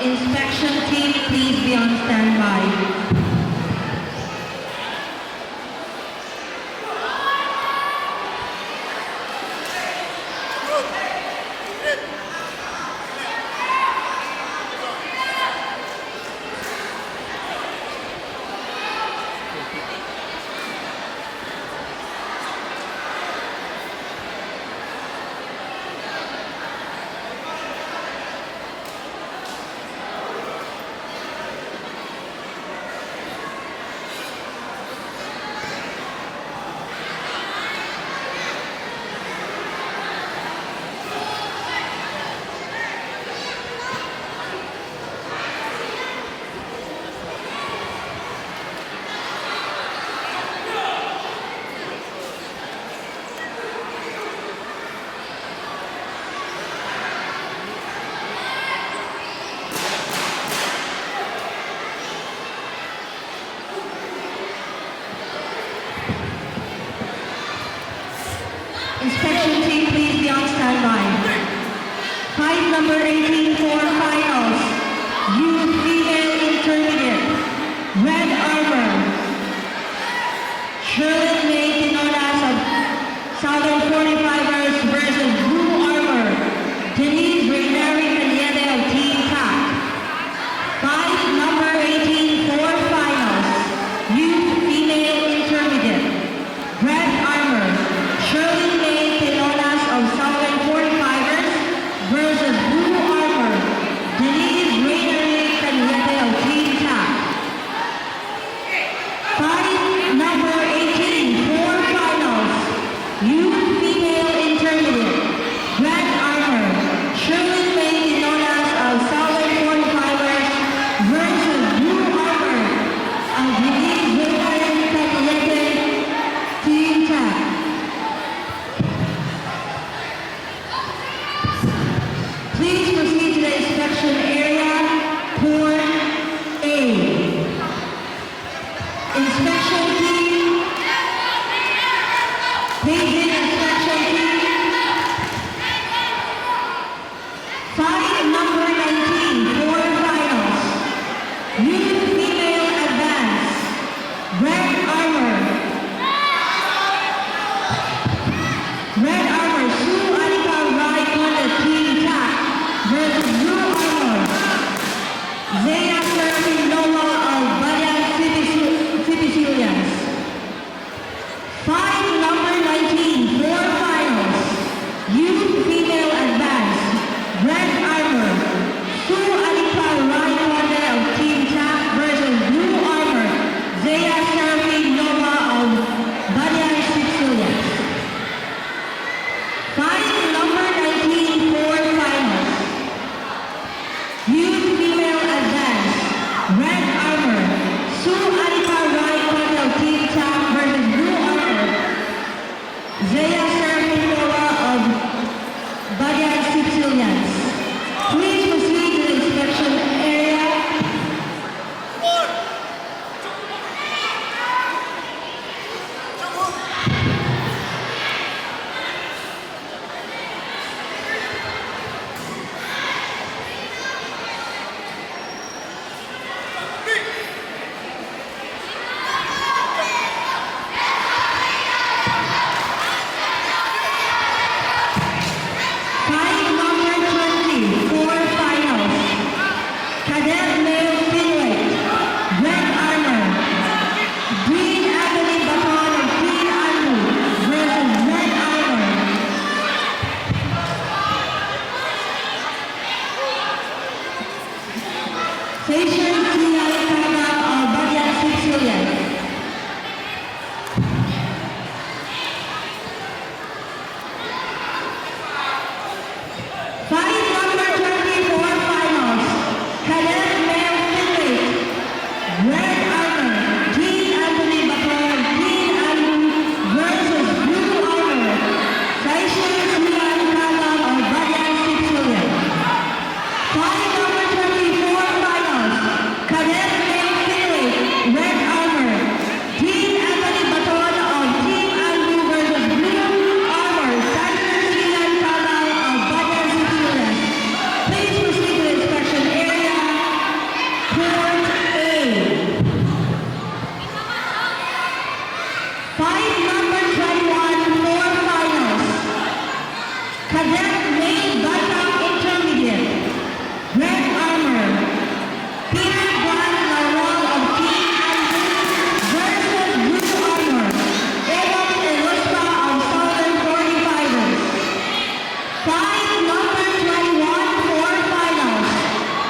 Inspection team, please be on standby. Inspection team, please be on standby. Fight number 18 for finals. Youth female intermediate. Red Armor. Shirley May Tinolas of Southern 45ers versus Blue Armor. Denise Raineri Caliente of Team TAC. Fight number 18 for finals. Youth female intermediate. Red Armor. Shirley May Tinolas of Southern 45ers versus Blue Armor. Denise Raineri Caliente of Team TAC. Fight number 18 for finals. Youth female intermediate. Red Armor. Shirley May Tinolas of Southern 45ers versus Blue Armor of Denise Raineri Caliente Team TAC. Please proceed to the inspection area, Porn A. Inspection team. Please in inspection team. Fight number 19 for finals. Youth female advance. Red Armor. Red Armor, Sue Anika Rai Conde Team TAC versus Blue Armor. Zaya Serafin Noah of Bayan Civilians. Fight number 19 for finals. Youth female advance. Red Armor, Sue Anika Rai Conde of Team TAC versus Blue Armor. Zaya Serafin Noah of Bayan Civilians. Fight number 19 for finals. Youth female advance. Red Armor. Sue Anika Rai Conde of Team TAC versus Blue Armor. Zaya Serafin Noah of Bayan Civilians. Please proceed to the inspection area. Fight number 20 for finals. Cadet male Finlay. Station Sian Kagam of Banyan Sicilian. Fight number 24 finals. Cadet Male Finley. Red Armor. Dean Anthony Bator. Dean Andrew versus Blue Armor. Station Sian Kagam of Banyan Sicilian. Fight number 24 finals. Cadet Male Finley. Red Armor. Dean Anthony Baton of Team Andrew versus Blue Armor. Station Sian Kagam of Banyan Sicilian. Please proceed to the inspection area. Court A. Fight number 21 for finals. Cadet Male Bantam Intermediate. Red Armor. Peter Juan Laurel of Team Andrew versus Blue Armor. Evan Eluspa of Southern 45ers. Fight number 21 for finals.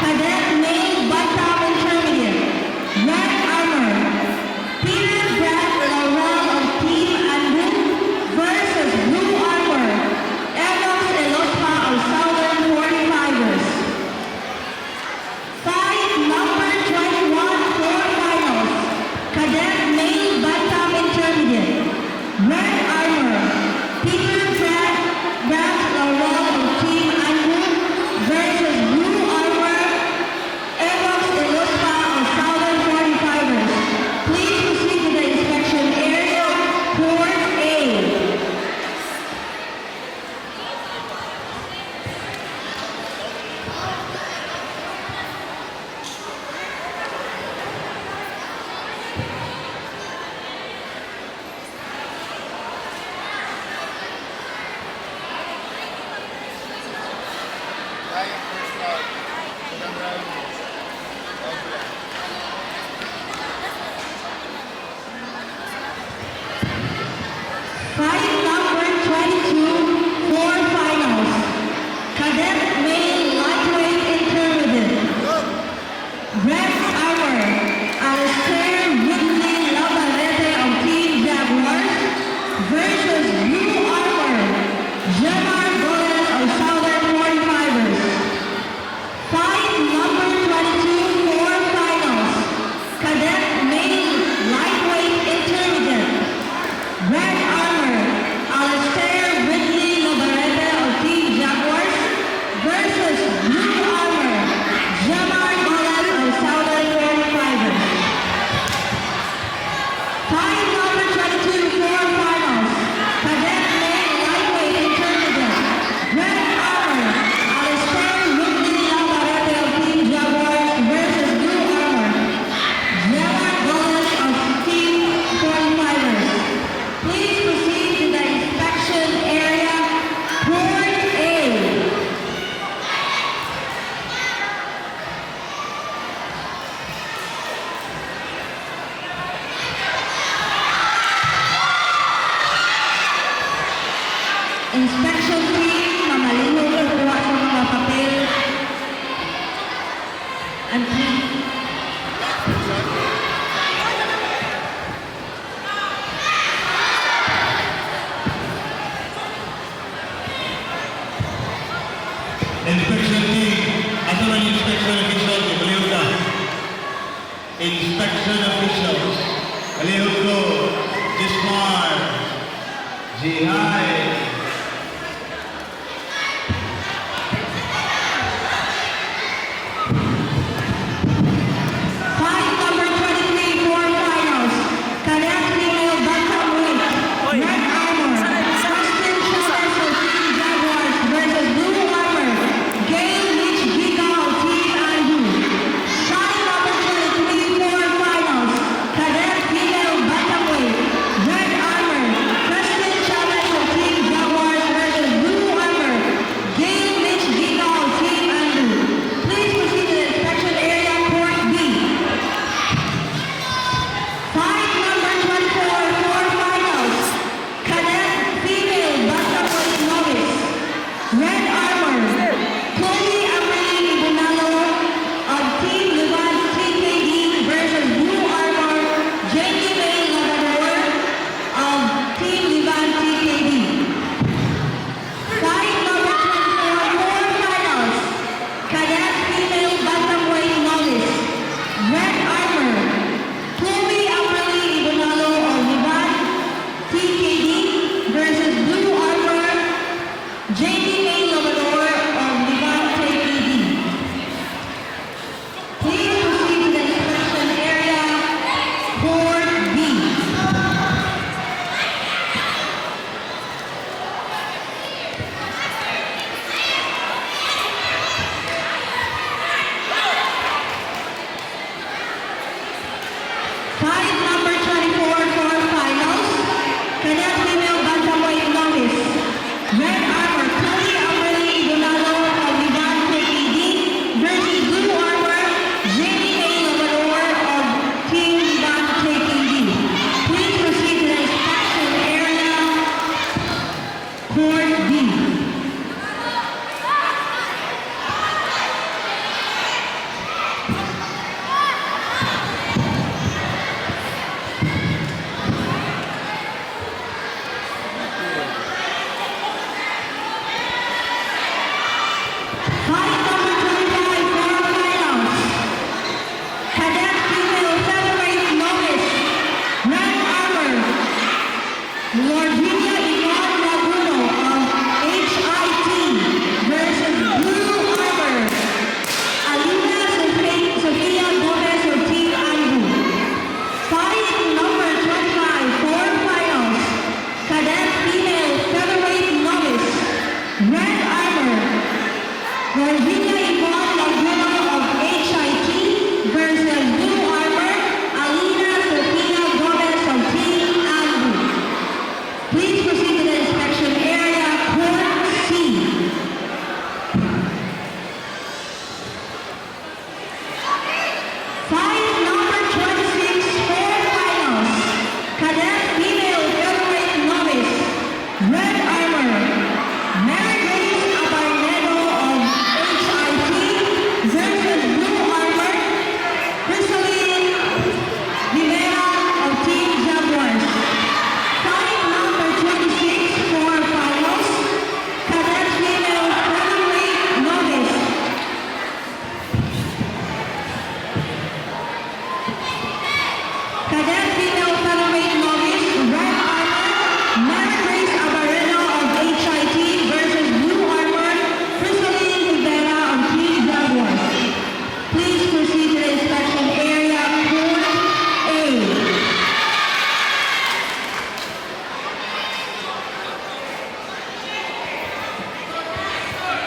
Cadet Male Bantam Intermediate. Red Armor. Peter Brad Laurel of Team Andrew versus Blue Armor. Evan Eluspa of Southern 45ers. Fight number 21 for finals. Cadet Male Bantam Intermediate. Red Armor. Peter Brad Laurel of Team Andrew versus Blue Armor. Evans Eluspa of Southern 45ers. Please proceed to the inspection area. Court A. Fight number 22 for finals. Cadet Male Lightweight Intermediate. Red Armor. Alistair Woodley Lavalete of Team Jaguars versus Blue Armor. Jamar Gomez of Southern 45ers. Fight number 22 for finals. Cadet Male Lightweight Intermediate. Red Armor. Alistair Ridley Lavalete of Team Jaguars versus Blue Armor. Jamar Gomez of Southern 45ers. Fight number 22 for finals. Cadet Male Lightweight Intermediate. Red Armor. Alistair Ridley Lavalete of Team Jaguars versus Blue Armor. Jamar Gomez of Team 45ers. Please proceed to the inspection area. Court A. Inspection team, mamalino kukuha sa mga papel. And please. Inspection team, ato ng inspection officials, malihog na. Inspection officials, malihog ko, Jismar, Jihay, Fight number 23 for finals. Cadet Female Bantamweight. Red Armor. Justin Chavez of Team Jaguars versus Blue Armor. Gail Mitch Giga of Team Andrew. Fight number 23 for finals. Cadet Female Bantamweight. Red Armor. Justin Chavez of Cadet female featherweight novice, red armor, Mary Grace Abareno of HIT versus blue armor, Crisaline Rivera of Team Jaguars. Please proceed to the inspection area, Court A.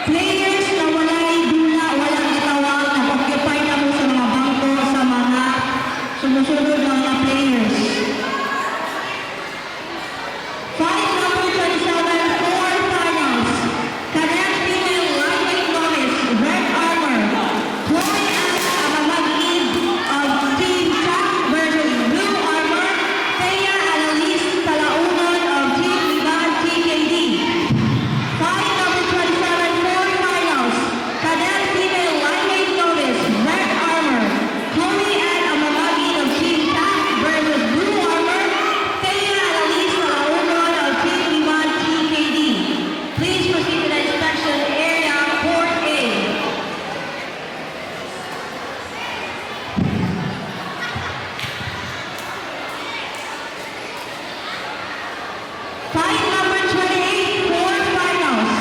Players na walay dula, walang itawag, nag-occupy na mo sa mga bangko sa mga sumusunod na mga players. Fight number 27, four finals. Cadet female lightweight novice, red armor, Chloe Ann Abamag-Id of Team TAC versus blue armor, Thea Annalise Talaunon of Team Iban TKD. Fight number 27, four finals. Cadet female lightweight novice, red armor, Chloe Ann Abamag-Id of Team TAC versus blue armor, Thea Annalise Talaunon of Team Iban TKD. Please proceed to the inspection area, Court A. Fight number 28, four finals.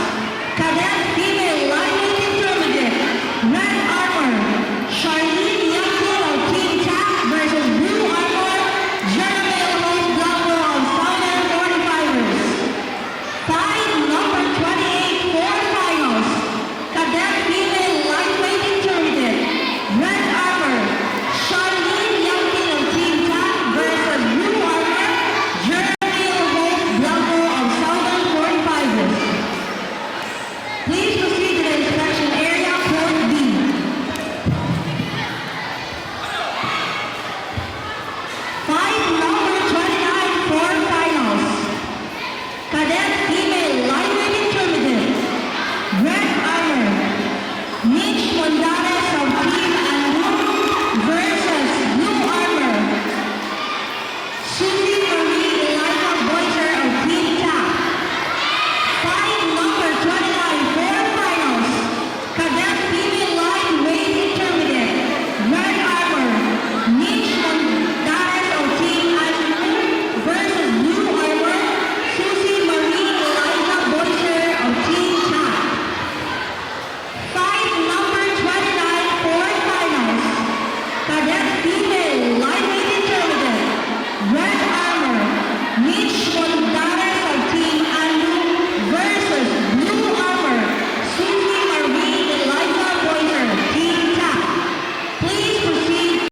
Cadet female lightweight intermediate, red armor, Charlene Yangko of Team TAC versus blue armor, Jeremy Rose Blanco of Southern 45ers. Fight number 28, four finals. Cadet female lightweight intermediate, red armor, Charlene Yangko of Team TAC versus blue armor, Jeremy Rose Blanco of Southern 45ers. Please proceed to the inspection area, Court B. Fight number 29, four finals. Cadet female lightweight intermediate, red armor, Mitch Mondares of Team Andrew versus blue armor, Susie Marie Eliza Boyser of Team TAC. Fight number 29, four finals. Cadet female lightweight intermediate, red armor, Mitch Mondares of Team Andrew versus blue armor, Susie Marie Eliza Boyser of Team TAC. Fight number 29, four finals. Cadet female lightweight